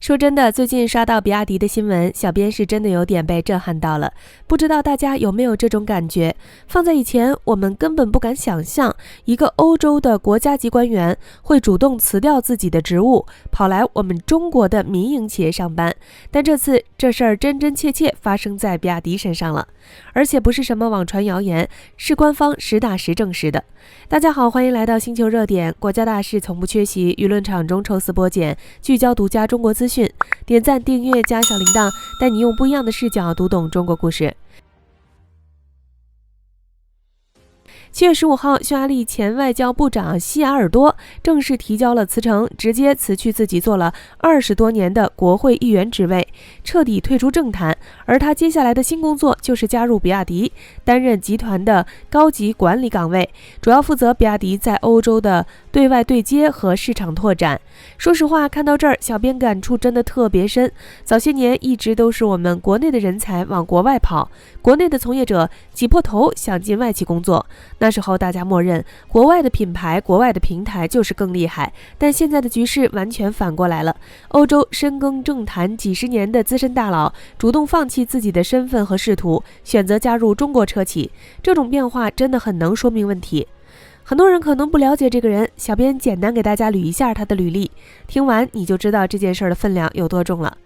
说真的，最近刷到比亚迪的新闻，小编是真的有点被震撼到了。不知道大家有没有这种感觉？放在以前，我们根本不敢想象，一个欧洲的国家级官员会主动辞掉自己的职务，跑来我们中国的民营企业上班。但这次这事儿真真切切发生在比亚迪身上了，而且不是什么网传谣言，是官方实打实证实的。大家好，欢迎来到星球热点，国家大事从不缺席，舆论场中抽丝剥茧，聚焦独家中国资讯。点赞、订阅加小铃铛，带你用不一样的视角读懂中国故事。7月15号，匈牙利前外交部长西雅尔多正式提交了辞呈，直接辞去自己做了20多年的国会议员职位，彻底退出政坛。而他接下来的新工作就是加入比亚迪，担任集团的高级管理岗位，主要负责比亚迪在欧洲的对外对接和市场拓展。说实话，看到这儿，小编感触真的特别深。早些年一直都是我们国内的人才往国外跑，国内的从业者挤破头想进外企工作。那时候大家默认国外的品牌、国外的平台就是更厉害，但现在的局势完全反过来了。欧洲深耕政坛几十年的资深大佬主动放弃自己的身份和仕途，选择加入中国车企，这种变化真的很能说明问题。很多人可能不了解这个人，小编简单给大家捋一下他的履历，听完你就知道这件事的分量有多重了。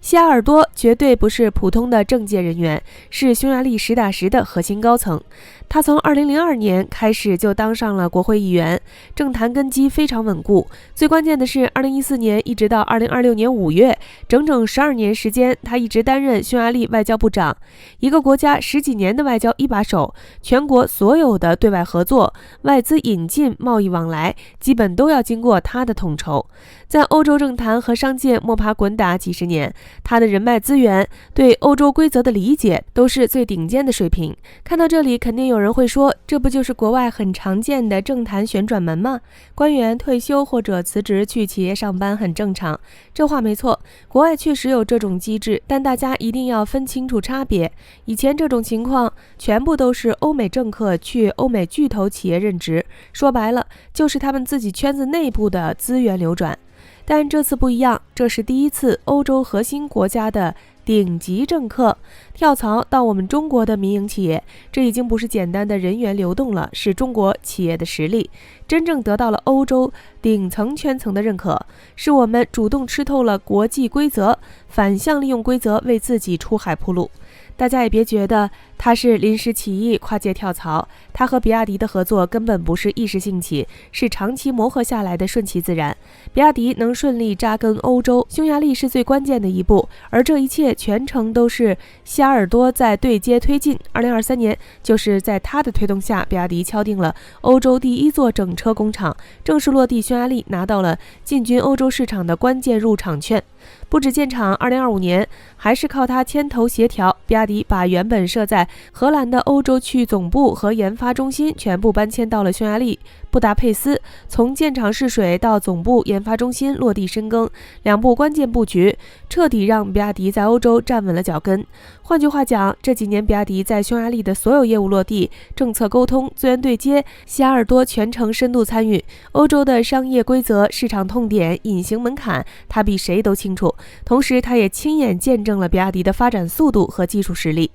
西雅尔多绝对不是普通的政界人员，是匈牙利实打实的核心高层。他从2002年开始就当上了国会议员，政坛根基非常稳固。最关键的是，2014年一直到2026年5月，整整12年时间，他一直担任匈牙利外交部长。一个国家10几年的外交一把手，全国所有的对外合作、外资引进、贸易往来，基本都要经过他的统筹。在欧洲政坛和商界摸爬滚打几十年，他的人脉资源、对欧洲规则的理解都是最顶尖的水平。看到这里，肯定有人会说，这不就是国外很常见的政坛旋转门吗？官员退休或者辞职去企业上班很正常。这话没错，国外确实有这种机制，但大家一定要分清楚差别。以前这种情况全部都是欧美政客去欧美巨头企业任职，说白了就是他们自己圈子内部的资源流转。但这次不一样，这是第一次欧洲核心国家的顶级政客跳槽到我们中国的民营企业，这已经不是简单的人员流动了，是中国企业的实力真正得到了欧洲顶层圈层的认可，是我们主动吃透了国际规则，反向利用规则为自己出海铺路。大家也别觉得他是临时起意跨界跳槽，他和比亚迪的合作根本不是一时兴起，是长期磨合下来的顺其自然。比亚迪能顺利扎根欧洲，匈牙利是最关键的一步，而这一切全程都是西雅尔多在对接推进。2023年，就是在他的推动下，比亚迪敲定了欧洲第一座整车工厂，正式落地匈牙利，拿到了进军欧洲市场的关键入场券。不止建厂，2025年还是靠他牵头协调，比亚迪把原本设在荷兰的欧洲区总部和研发中心全部搬迁到了匈牙利布达佩斯，从建厂试水到总部研发中心落地深耕，两步关键布局，彻底让比亚迪在欧洲站稳了脚跟。换句话讲，这几年比亚迪在匈牙利的所有业务落地、政策沟通、资源对接，西雅尔多全程深度参与。欧洲的商业规则、市场痛点、隐形门槛，他比谁都清楚。同时，他也亲眼见证了比亚迪的发展速度和技术实力。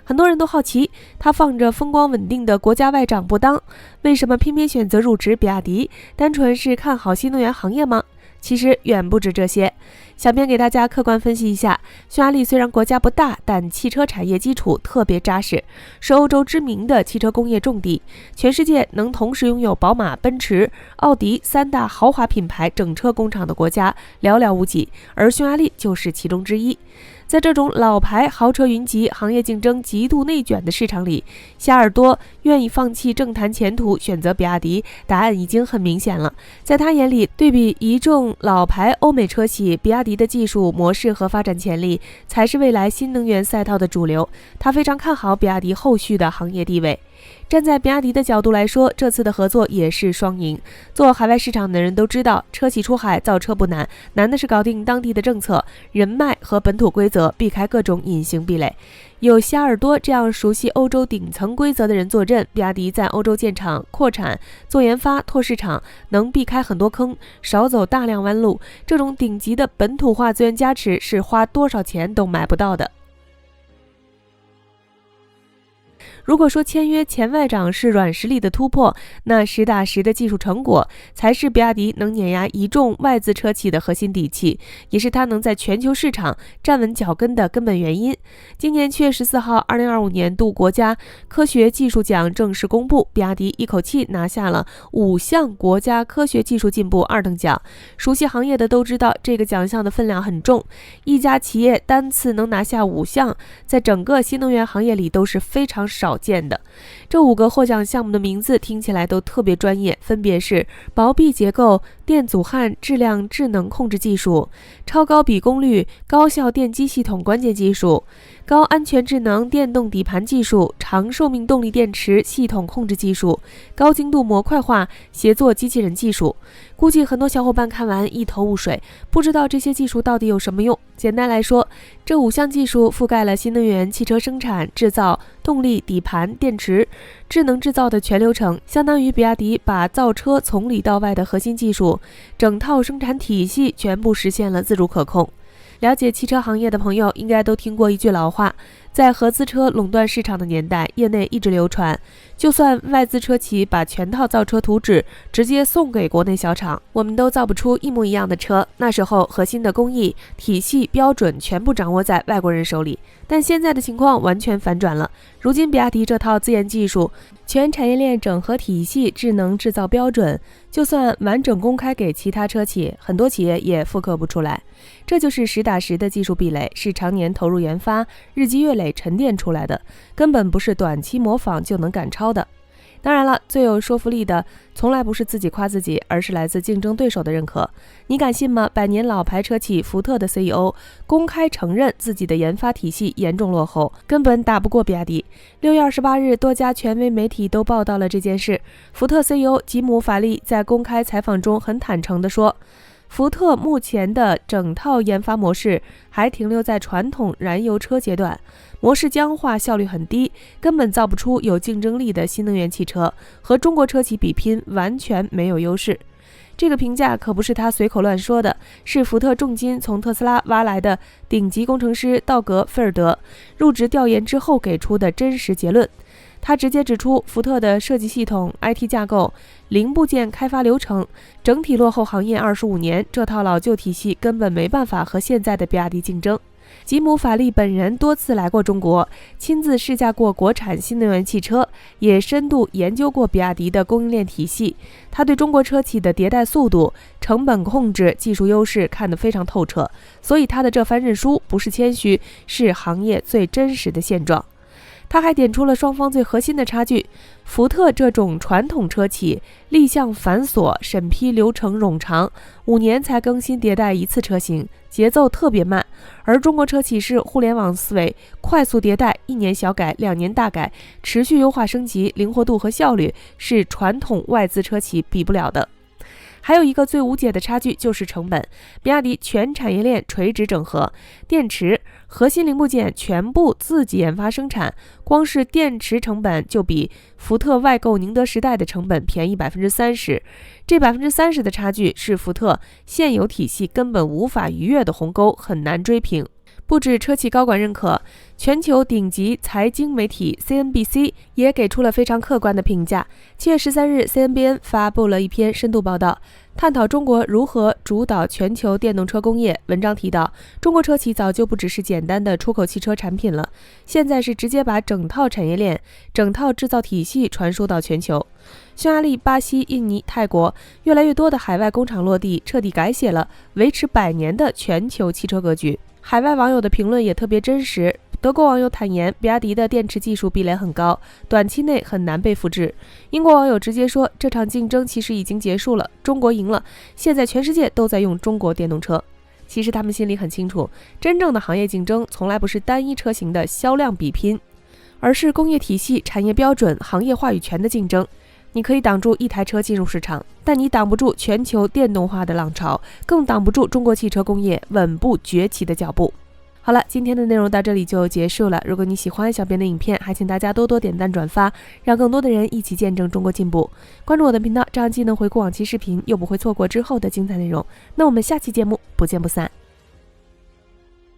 很多人都好奇，他放着风光稳定的国家外长不当，为什么偏偏选择入职比亚迪？单纯是看好新能源行业吗？其实远不止这些。小编给大家客观分析一下，匈牙利虽然国家不大，但汽车产业基础特别扎实，是欧洲知名的汽车工业重地，全世界能同时拥有宝马、奔驰、奥迪3大豪华品牌整车工厂的国家寥寥无几，而匈牙利就是其中之一。在这种老牌豪车云集、行业竞争极度内卷的市场里，西雅尔多愿意放弃政坛前途，选择比亚迪，答案已经很明显了。在他眼里，对比一众老牌欧美车企，比亚迪的技术模式和发展潜力才是未来新能源赛道的主流。他非常看好比亚迪后续的行业地位。站在比亚迪的角度来说，这次的合作也是双赢。做海外市场的人都知道，车企出海造车不难，难的是搞定当地的政策、人脉和本土规则，避开各种隐形壁垒。有西亚尔多这样熟悉欧洲顶层规则的人坐镇，比亚迪在欧洲建厂、扩产、做研发、拓市场，能避开很多坑，少走大量弯路。这种顶级的本土化资源加持，是花多少钱都买不到的。如果说签约前外长是软实力的突破，那实打实的技术成果才是比亚迪能碾压一众外资车企的核心底气，也是它能在全球市场站稳脚跟的根本原因。今年7月14号，2025年度国家科学技术奖正式公布，比亚迪一口气拿下了5项国家科学技术进步2等奖。熟悉行业的都知道，这个奖项的分量很重，一家企业单次能拿下5项，在整个新能源行业里都是非常少见的。这5个获奖项目的名字听起来都特别专业，分别是薄壁结构、电阻焊质量智能控制技术、超高比功率高效电机系统关键技术、高安全智能电动底盘技术、长寿命动力电池系统控制技术、高精度模块化协作机器人技术。估计很多小伙伴看完一头雾水，不知道这些技术到底有什么用。简单来说，这5项技术覆盖了新能源汽车生产、制造、动力、底盘、电池、智能制造的全流程，相当于比亚迪把造车从里到外的核心技术、整套生产体系全部实现了自主可控。了解汽车行业的朋友应该都听过一句老话，在合资车垄断市场的年代，业内一直流传，就算外资车企把全套造车图纸直接送给国内小厂，我们都造不出一模一样的车。那时候核心的工艺、体系、标准全部掌握在外国人手里。但现在的情况完全反转了，如今比亚迪这套自研技术、全产业链整合体系、智能制造标准，就算完整公开给其他车企，很多企业也复刻不出来。这就是实打实的技术壁垒，是常年投入研发、日积月累沉淀出来的，根本不是短期模仿就能赶超的。当然了，最有说服力的从来不是自己夸自己，而是来自竞争对手的认可。你敢信吗？百年老牌车企福特的 CEO 公开承认自己的研发体系严重落后，根本打不过比亚迪。6月28日，多家权威媒体都报道了这件事。福特 CEO 吉姆·法利在公开采访中很坦诚地说，福特目前的整套研发模式还停留在传统燃油车阶段，模式僵化，效率很低，根本造不出有竞争力的新能源汽车，和中国车企比拼完全没有优势。这个评价可不是他随口乱说的，是福特重金从特斯拉挖来的顶级工程师道格·菲尔德入职调研之后给出的真实结论。他直接指出，福特的设计系统、IT 架构、零部件开发流程整体落后行业25年，这套老旧体系根本没办法和现在的比亚迪竞争。吉姆·法利本人多次来过中国，亲自试驾过国产新能源汽车，也深度研究过比亚迪的供应链体系。他对中国车企的迭代速度、成本控制、技术优势看得非常透彻，所以他的这番认输不是谦虚，是行业最真实的现状。他还点出了双方最核心的差距，福特这种传统车企立项繁琐，审批流程冗长，5年才更新迭代1次车型，节奏特别慢，而中国车企是互联网思维，快速迭代，1年小改2年大改，持续优化升级，灵活度和效率是传统外资车企比不了的。还有一个最无解的差距就是成本，比亚迪全产业链垂直整合，电池核心零部件全部自己研发生产，光是电池成本就比福特外购宁德时代的成本便宜30%，这30%的差距是福特现有体系根本无法逾越的鸿沟，很难追平。不止车企高管认可，全球顶级财经媒体 CNBC 也给出了非常客观的评价。7月13日 ，CNBN 发布了一篇深度报道，探讨中国如何主导全球电动车工业。文章提到，中国车企早就不只是简单的出口汽车产品了，现在是直接把整套产业链、整套制造体系传输到全球。匈牙利、巴西、印尼、泰国越来越多的海外工厂落地，彻底改写了维持100年的全球汽车格局。海外网友的评论也特别真实。德国网友坦言，比亚迪的电池技术壁垒很高，短期内很难被复制。英国网友直接说，这场竞争其实已经结束了，中国赢了，现在全世界都在用中国电动车。其实他们心里很清楚，真正的行业竞争从来不是单一车型的销量比拼。而是工业体系、产业标准、行业话语权的竞争。你可以挡住一台车进入市场，但你挡不住全球电动化的浪潮，更挡不住中国汽车工业稳步崛起的脚步。好了，今天的内容到这里就结束了。如果你喜欢小编的影片，还请大家多多点赞转发，让更多的人一起见证中国进步。关注我的频道，这样既能回顾往期视频，又不会错过之后的精彩内容。那我们下期节目不见不散。